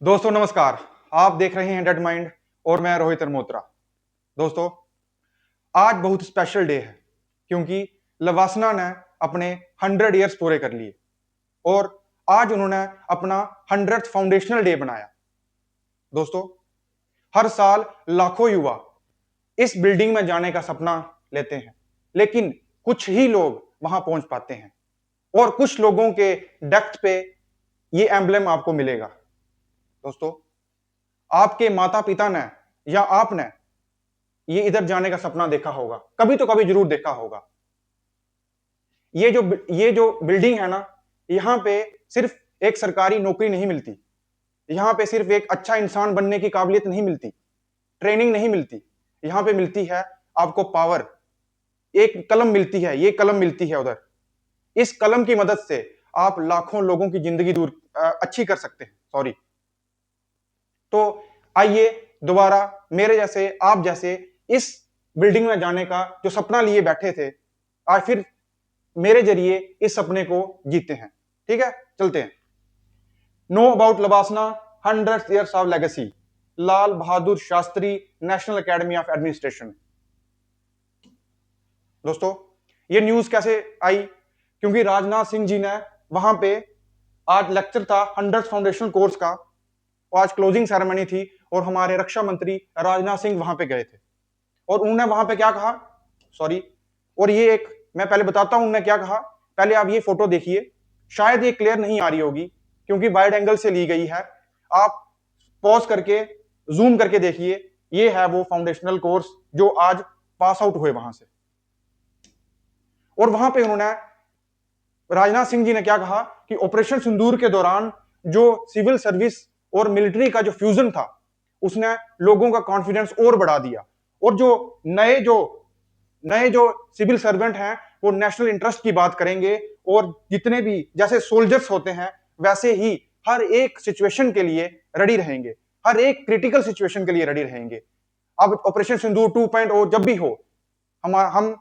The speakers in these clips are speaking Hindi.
दोस्तों नमस्कार। आप देख रहे हैं डेड माइंड और मैं रोहित अरमोत्रा। दोस्तों आज बहुत स्पेशल डे है क्योंकि लवासना ने अपने 100 ईयर्स पूरे कर लिए और आज उन्होंने अपना 100th फाउंडेशनल डे बनाया। दोस्तों हर साल लाखों युवा इस बिल्डिंग में जाने का सपना लेते हैं, लेकिन कुछ ही लोग वहां पहुंच पाते हैं और कुछ लोगों के डेस्क पे ये एम्बलम आपको मिलेगा। दोस्तों आपके माता पिता ने या आपने ये इधर जाने का सपना देखा होगा, कभी तो कभी जरूर देखा होगा। ये जो बिल्डिंग है ना, यहाँ पे सिर्फ एक सरकारी नौकरी नहीं मिलती, यहाँ पे सिर्फ एक अच्छा इंसान बनने की काबिलियत नहीं मिलती, ट्रेनिंग नहीं मिलती। यहाँ पे मिलती है आपको पावर। एक कलम मिलती है, ये कलम मिलती है उधर। इस कलम की मदद से आप लाखों लोगों की जिंदगी अच्छी कर सकते हैं। सॉरी। तो आइए दोबारा मेरे जैसे आप जैसे इस बिल्डिंग में जाने का जो सपना लिए बैठे थे, आज फिर मेरे जरिए इस सपने को जीते हैं। ठीक है, चलते हैं। Know about लवासना 100 years of legacy, Lal Bahadur Shastri national academy of administration. दोस्तों ये न्यूज कैसे आई? क्योंकि राजनाथ सिंह जी ने वहां पे, आज लेक्चर था 100 फाउंडेशनल कोर्स का, आज क्लोजिंग सेरेमनी थी और हमारे रक्षा मंत्री राजनाथ सिंह वहां पे गए थे और उन्होंने वहां पे क्या कहा, सॉरी, और ये एक मैं पहले बताता हूं उन्होंने क्या कहा। पहले आप ये फोटो देखिए, शायद ये क्लियर नहीं आ रही होगी क्योंकि वाइड एंगल से ली गई है। आप पॉज करके जूम करके देखिए, ये है वो फाउंडेशनल कोर्स जो आज पास आउट हुए वहां से। और वहां पे उन्होंने, राजनाथ सिंह जी ने क्या कहा कि ऑपरेशन सिंदूर के दौरान जो सिविल सर्विस और मिलिट्री का जो फ्यूजन था, उसने लोगों का कॉन्फिडेंस और बढ़ा दिया। और जो नए जो सिविल सर्वेंट हैं वो नेशनल इंटरेस्ट की बात करेंगे और जितने भी जैसे सोल्जर्स होते हैं वैसे ही हर एक सिचुएशन के लिए रेडी रहेंगे, हर एक क्रिटिकल सिचुएशन के लिए रेडी रहेंगे। अब ऑपरेशन सिंदूर 2.0 जब भी हो, हम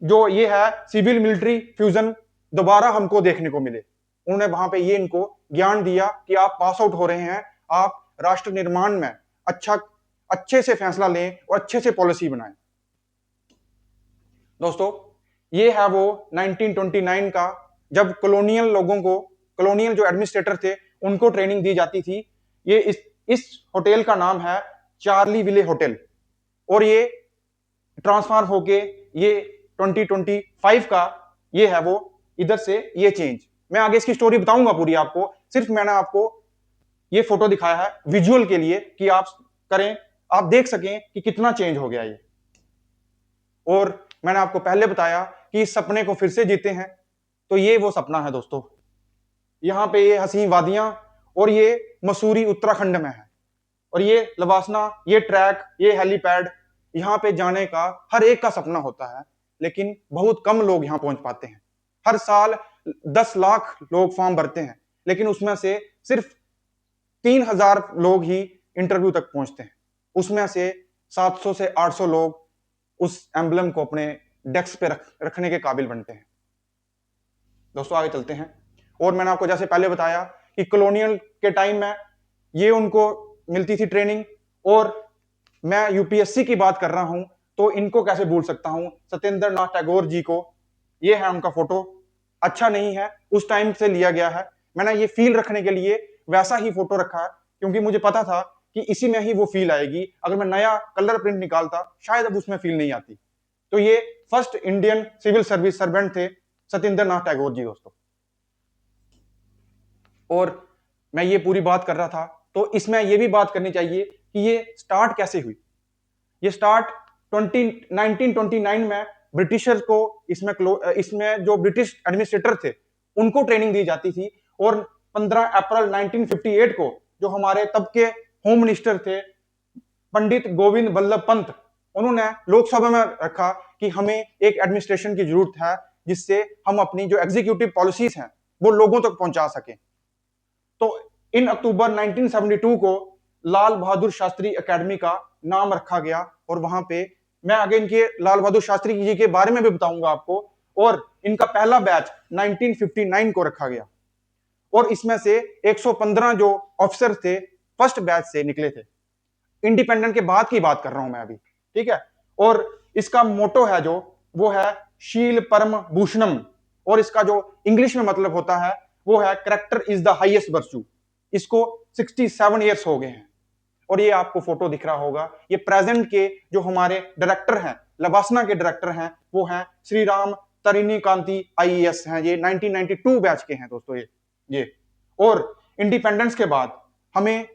जो ये है सिविल मिलिट्री फ्यूजन दोबारा हमको देखने को मिले। उन्होंने वहां पे ये इनको ज्ञान दिया कि आप पास आउट हो रहे हैं, आप राष्ट्र निर्माण में अच्छे से फैसला लें और अच्छे से पॉलिसी बनाएं। दोस्तों ये है वो 1929 का, जब कॉलोनियल जो एडमिनिस्ट्रेटर थे उनको ट्रेनिंग दी जाती थी। ये इस होटल का नाम है चार्ली विले होटल और ये ट्रांसफॉर्म होके ये 2025 का ये है वो, इधर से ये चेंज। मैं आगे इसकी स्टोरी बताऊंगा पूरी आपको, सिर्फ मैंने आपको ये फोटो दिखाया है विजुअल के लिए कि आप करें, आप देख सकें कि कितना चेंज हो गया ये। और मैंने आपको पहले बताया कि इस सपने को फिर से जीते हैं, तो ये वो सपना है दोस्तों। यहाँ पे ये हसीन वादियां और ये मसूरी उत्तराखंड में है और ये लवासना, ये ट्रैक, ये हेलीपैड, यहाँ पे जाने का हर एक का सपना होता है, लेकिन बहुत कम लोग यहाँ पहुंच पाते हैं। हर साल 10 लाख लोग फॉर्म भरते हैं, लेकिन उसमें से सिर्फ 3,000 लोग ही इंटरव्यू तक पहुंचते हैं। उसमें से 700 से 800 लोग उस एम्बलम को अपने डेस्क पे रखने के काबिल बनते हैं। दोस्तों आगे चलते हैं। और मैंने आपको जैसे पहले बताया कि कॉलोनियल के टाइम में ये उनको मिलती थी ट्रेनिंग, और मैं यूपीएससी की बात कर रहा हूं तो इनको कैसे भूल सकता हूं, सत्येंद्र नाथ टैगोर जी को। ये है उनका फोटो, अच्छा नहीं है, उस टाइम से लिया गया है। मैंने ये फील रखने के लिए वैसा ही फोटो रखा है क्योंकि मुझे पता था कि इसी में ही वो फील आएगी। अगर मैं नया कलर प्रिंट निकालता शायद अब उसमें फील नहीं आती। तो ये first Indian civil service servant थे सत्येंद्र नाथ टैगोर जी दोस्तों। और मैं ये पूरी बात कर रहा था तो इसमें ये भी बात करनी चाहिए कि ये स्टार्ट कैसे हुई। ये स्टार्ट 1929 में ब्रिटिशर्स को इसमें जो ब्रिटिश एडमिनिस्ट्रेटर थे उनको ट्रेनिंग दी जाती थी। और 15 अप्रैल 1958 को जो हमारे तब के होम मिनिस्टर थे पंडित गोविंद बल्लभ पंत, उन्होंने लोकसभा में रखा कि हमें एक एडमिनिस्ट्रेशन की जरूरत है जिससे हम अपनी जो एग्जीक्यूटिव पॉलिसीज हैं वो लोगों तक पहुंचा सकें। तो इन अक्टूबर 1972 को लाल बहादुर शास्त्री एकेडमी का नाम रखा गया। और वहां पे मैं आगे इनके लाल बहादुर शास्त्री जी के बारे में भी बताऊंगा आपको। और इनका पहला बैच 1959 को रखा गया और इसमें से 115 जो ऑफिसर थे फर्स्ट बैच से निकले थे। इंडिपेंडेंट के बाद की बात कर रहा हूं मैं अभी, ठीक है। और इसका मोटो है जो, वो है शील परम भूषणम, और इसका जो इंग्लिश में मतलब होता है वो है character is the highest virtue. इसको 67 ईयर्स हो गए हैं। और ये आपको फोटो दिख रहा होगा, ये प्रेजेंट के जो हमारे डायरेक्टर हैं, लबासना के डायरेक्टर हैं, वो हैं श्री राम तरिणी कांति आईएएस हैं। ये 1992 बैच के हैं दोस्तों ये। और इंडिपेंडेंस के बाद हमें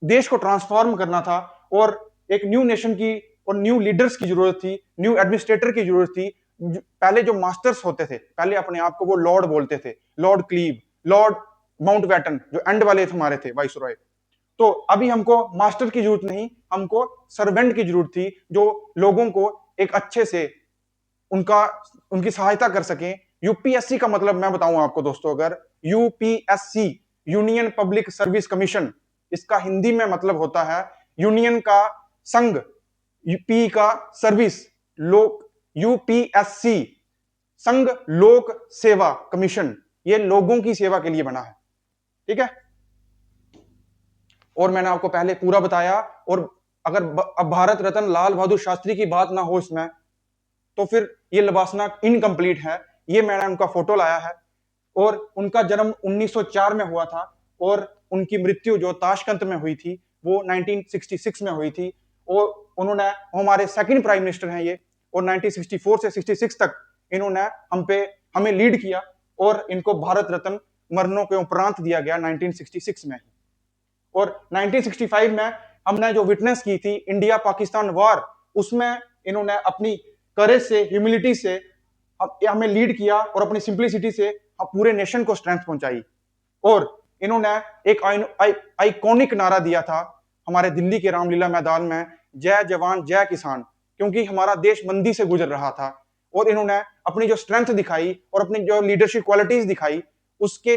देश को ट्रांसफॉर्म करना था और एक न्यू नेशन की और न्यू लीडर्स की जरूरत थी, न्यू एडमिनिस्ट्रेटर की जरूरत थी। पहले जो मास्टर्स होते थे, पहले अपने आप को वो लॉर्ड बोलते थे, लॉर्ड क्लीव, लॉर्ड माउंटबेटन, जो एंड वाले हमारे थे वाइसरॉय। तो अभी हमको मास्टर की जरूरत नहीं, हमको सर्वेंट की जरूरत थी, जो लोगों को एक अच्छे से उनकी सहायता कर सके। यूपीएससी का मतलब मैं बताऊं आपको दोस्तों, अगर UPSC, union public service commission, इसका हिंदी में मतलब होता है यूनियन का संघ, पी का सर्विस, लोक, यूपीएससी संघ लोक सेवा कमीशन, ये लोगों की सेवा के लिए बना है, ठीक है। और मैंने आपको पहले पूरा बताया। और अगर अब भारत रत्न लाल बहादुर शास्त्री की बात ना हो इसमें, तो फिर ये लबासना इनकम्प्लीट है। ये मैंने उनका फोटो लाया है, और उनका जन्म 1904 में हुआ था, और उनकी मृत्यु जो ताशकंद में हुई थी वो 1966 में हुई थी। और उन्होंने, हमारे सेकंड प्राइम मिनिस्टर हैं ये, और 1964 से 66 तक इन्होंने हमें लीड किया, और इनको भारत रत्न मरणों के उपरांत दिया गया 1966 में। और 1965 में हमने जो विटनेस की थी इंडिया पाकिस्तान वॉर, उसमें इन्होंने अपनी करेज से, ह्यूमिलिटी से हमें लीड किया, और अपनी सिंप्लिसिटी से पूरे नेशन को स्ट्रेंथ पहुंचाई। और इन्होंने एक आइकॉनिक नारा दिया था हमारे दिल्ली के रामलीला मैदान में, जय जवान जय किसान, क्योंकि हमारा देश मंदी से गुजर रहा था। और इन्होंने अपनी जो स्ट्रेंथ दिखाई और अपनी जो लीडरशिप क्वालिटीज दिखाई, उसके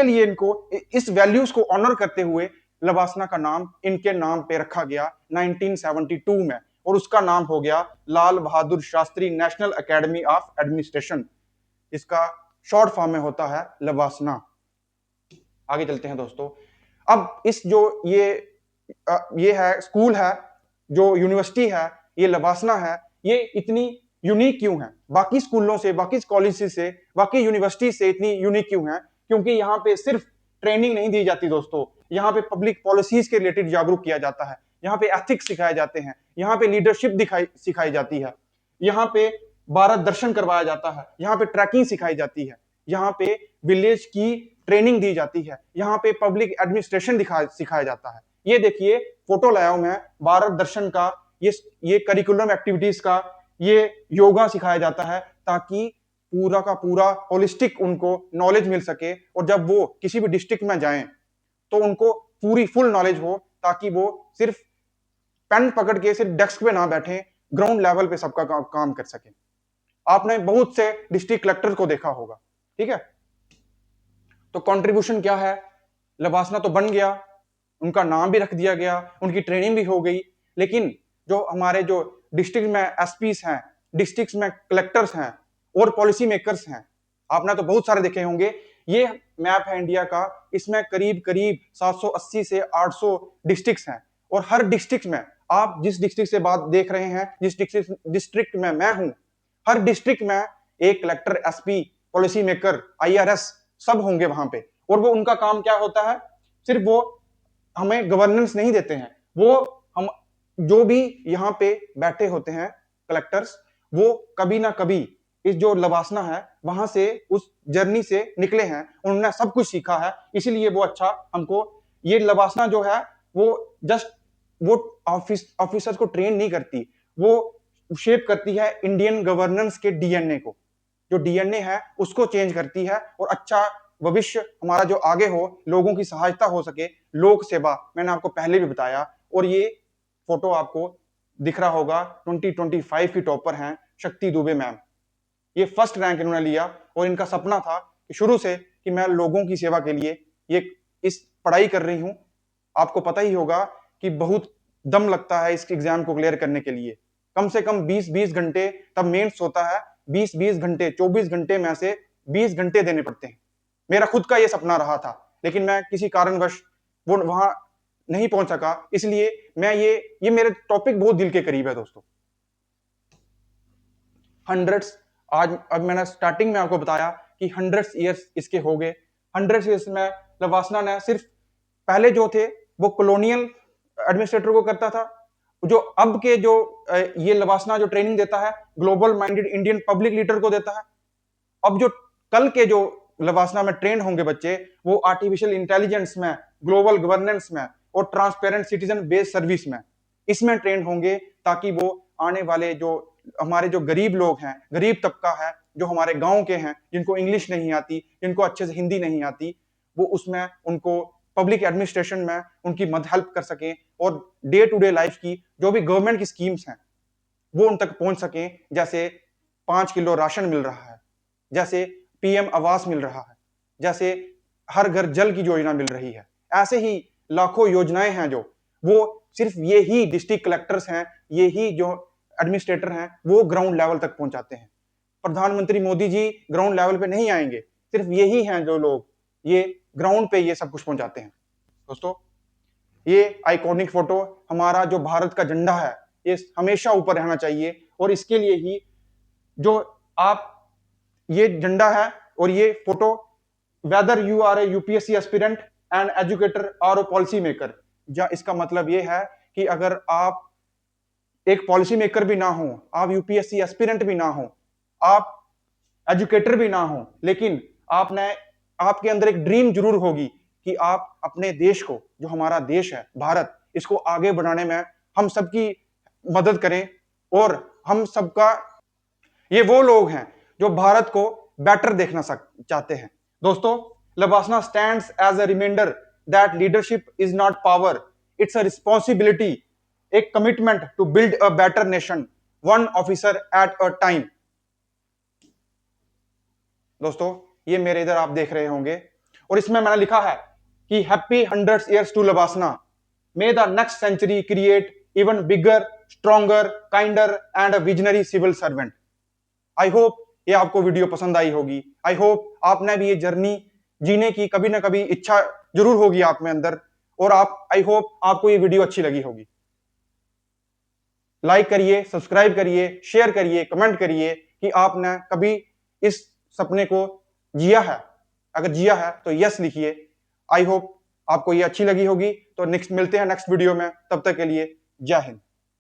लिए इनको इस वैल्यूज को ऑनर करते हुए लबासना का नाम इनके नाम पे रखा गया 1972 में, और उसका नाम हो गया Lal Bahadur Shastri national academy of administration. इसका शॉर्ट फॉर्म में होता है लबासना। आगे चलते हैं दोस्तों। अब इस जो ये है स्कूल है, जो यूनिवर्सिटी है, ये लबासना है, ये इतनी यूनिक क्यों है बाकी स्कूलों से, बाकी कॉलेज से, बाकी यूनिवर्सिटी से इतनी यूनिक क्यों है? क्योंकि यहाँ पे सिर्फ ट्रेनिंग नहीं दी जाती दोस्तों, यहाँ पे पब्लिक पॉलिसीज के रिलेटेड जागरूक किया जाता है, यहाँ पे एथिक्स सिखाए जाते हैं, यहाँ पे लीडरशिप सिखाई जाती है, यहाँ पे भारत दर्शन करवाया जाता है, यहाँ पे ट्रैकिंग सिखाई जाती है, यहाँ पे विलेज की ट्रेनिंग दी जाती है, यहाँ पे पब्लिक एडमिनिस्ट्रेशन सिखाया जाता है। ये देखिए फोटो लाया हूं मैं भारत दर्शन का, ये करिकुलम एक्टिविटीज का, ये योगा सिखाया जाता है, ताकि पूरा का पूरा होलिस्टिक उनको नॉलेज मिल सके, और जब वो किसी भी डिस्ट्रिक्ट में जाएं तो उनको पूरी फुल नॉलेज हो, ताकि वो सिर्फ पेन पकड़ के सिर्फ डेस्क पे ना बैठे, ग्राउंड लेवल पे सबका काम कर सके। आपने बहुत से डिस्ट्रिक्ट कलेक्टर को देखा होगा, ठीक है। तो कंट्रीब्यूशन क्या है? लबासना तो बन गया, उनका नाम भी रख दिया गया, उनकी ट्रेनिंग भी हो गई, लेकिन जो हमारे जो डिस्ट्रिक्ट में एसपीस हैं, डिस्ट्रिक्ट में कलेक्टर्स हैं और पॉलिसी मेकर्स हैं, आपने तो बहुत सारे देखे होंगे। ये मैप है इंडिया का, इसमें करीब करीब 780 से 800 डिस्ट्रिक्ट्स हैं, और हर डिस्ट्रिक्ट में, आप जिस डिस्ट्रिक्ट से बात देख रहे हैं, जिस डिस्ट्रिक्ट में मैं हूं, हर डिस्ट्रिक्ट में एक collector, SP, policy maker, IRS सब होंगे वहां पे। और वो उनका काम क्या होता है? सिर्फ वो हमें गवर्नेंस नहीं देते हैं, वो हम जो भी यहाँ पे बैठे होते हैं कलेक्टर्स, वो कभी ना कभी इस जो लबासना है वहां से, उस जर्नी से निकले हैं, उन्होंने सब कुछ सीखा है, इसीलिए वो अच्छा हमको, ये लबासना जो है वो जस्ट वो ऑफिसर्स को ट्रेन नहीं करती, वो शेप करती है इंडियन गवर्नेंस के डीएनए को, जो डीएनए है उसको चेंज करती है, और अच्छा भविष्य हमारा जो आगे हो, लोगों की सहायता हो सके, लोक सेवा, मैंने आपको पहले भी बताया। और ये फोटो आपको दिख रहा होगा, 2025 की टॉपर हैं शक्ति दुबे मैम। ये फर्स्ट रैंक इन्होंने लिया, और इनका सपना था कि शुरू से कि मैं लोगों की सेवा के लिए ये इस पढ़ाई कर रही हूं। आपको पता ही होगा कि बहुत दम लगता है इस एग्जाम को क्लियर करने के लिए, कम से कम 20-20 घंटे, तब मेंस होता है 20-20 घंटे, 24 घंटे में से 20 घंटे देने पड़ते हैं। मेरा खुद का ये सपना रहा था, लेकिन मैं किसी कारणवश वो वहां नहीं पहुंच सका। इसलिए मैं ये मेरे टॉपिक बहुत दिल के करीब है दोस्तों। हंड्रेड्स, आज अब मैंने स्टार्टिंग में आपको बताया कि हंड्रेड्स ईयर्स इसके हो गए। हंड्रेड्स ईयर्स में लवासना ने सिर्फ पहले जो थे वो कॉलोनियल एडमिनिस्ट्रेटर को करता था, जो अब के जो ये लवासना जो ट्रेनिंग देता है global minded Indian public leader को देता है। अब जो कल के जो लवासना में ट्रेन होंगे बच्चे, वो आर्टिफिशियल इंटेलिजेंस में, ग्लोबल गवर्नेंस में और ट्रांसपेरेंट सिटीजन बेस्ड सर्विस में, इसमें ट्रेन होंगे, ताकि वो आने वाले जो हमारे जो गरीब लोग हैं, गरीब तबका है, जो हमारे गांव के हैं, जिनको इंग्लिश नहीं आती, जिनको अच्छे से हिंदी नहीं आती, वो उसमें उनको पब्लिक एडमिनिस्ट्रेशन में उनकी मदद हेल्प कर सकें और डे टू डे लाइफ की जो भी गवर्नमेंट की स्कीम्स हैं वो उन तक पहुंच सकें। जैसे 5 किलो राशन मिल रहा है, जैसे पीएम आवास मिल रहा है, जैसे हर घर जल की योजना मिल रही है, ऐसे ही लाखों योजनाएं हैं जो वो सिर्फ ये ही डिस्ट्रिक्ट कलेक्टर्स हैं, ये ही जो एडमिनिस्ट्रेटर हैं वो ग्राउंड लेवल तक पहुंचाते हैं। प्रधानमंत्री मोदी जी ग्राउंड लेवल पे नहीं आएंगे, सिर्फ यही हैं जो लोग ये ग्राउंड पे ये सब कुछ पहुंचाते हैं। दोस्तों, ये आइकॉनिक फोटो, हमारा जो भारत का झंडा है, ये हमेशा ऊपर रहना चाहिए। और इसके लिए ही जो आप ये झंडा है और ये photo, whether you are a UPSC aspirant and educator और पॉलिसी मेकर, या इसका मतलब ये है कि अगर आप एक पॉलिसी मेकर भी ना हो, आप यूपीएससी एस्पिरेंट भी ना हो, आप एजुकेटर भी ना हो, लेकिन आपके अंदर एक ड्रीम जरूर होगी कि आप अपने देश को, जो हमारा देश है भारत, इसको आगे बढ़ाने में हम सबकी मदद करें। और हम सबका, ये वो लोग हैं जो भारत को बेटर देखना चाहते हैं। दोस्तों, LBSNAA stands as a reminder that leadership is not power, it's a responsibility, a commitment to build a better nation, one officer at a time। दोस्तों, ये मेरे इधर आप देख रहे होंगे और इसमें मैंने लिखा है कि happy 100 years to LBSNAA, may the next century create even bigger, stronger, kinder and a visionary civil servant. I hope ये आपको वीडियो पसंद आई होगी। आई होप आपने भी ये जर्नी जीने की कभी ना कभी इच्छा जरूर होगी आप में अंदर, और आई होप आपको ये वीडियो अच्छी लगी होगी। लाइक करिए, सब्सक्राइब करिए, शेयर करिए, कमेंट करिए कि आपने कभी इस सपने को जिया है। अगर जिया है तो यस लिखिए। आई होप आपको ये अच्छी लगी होगी। तो नेक्स्ट मिलते हैं नेक्स्ट वीडियो में, तब तक के लिए जय हिंद।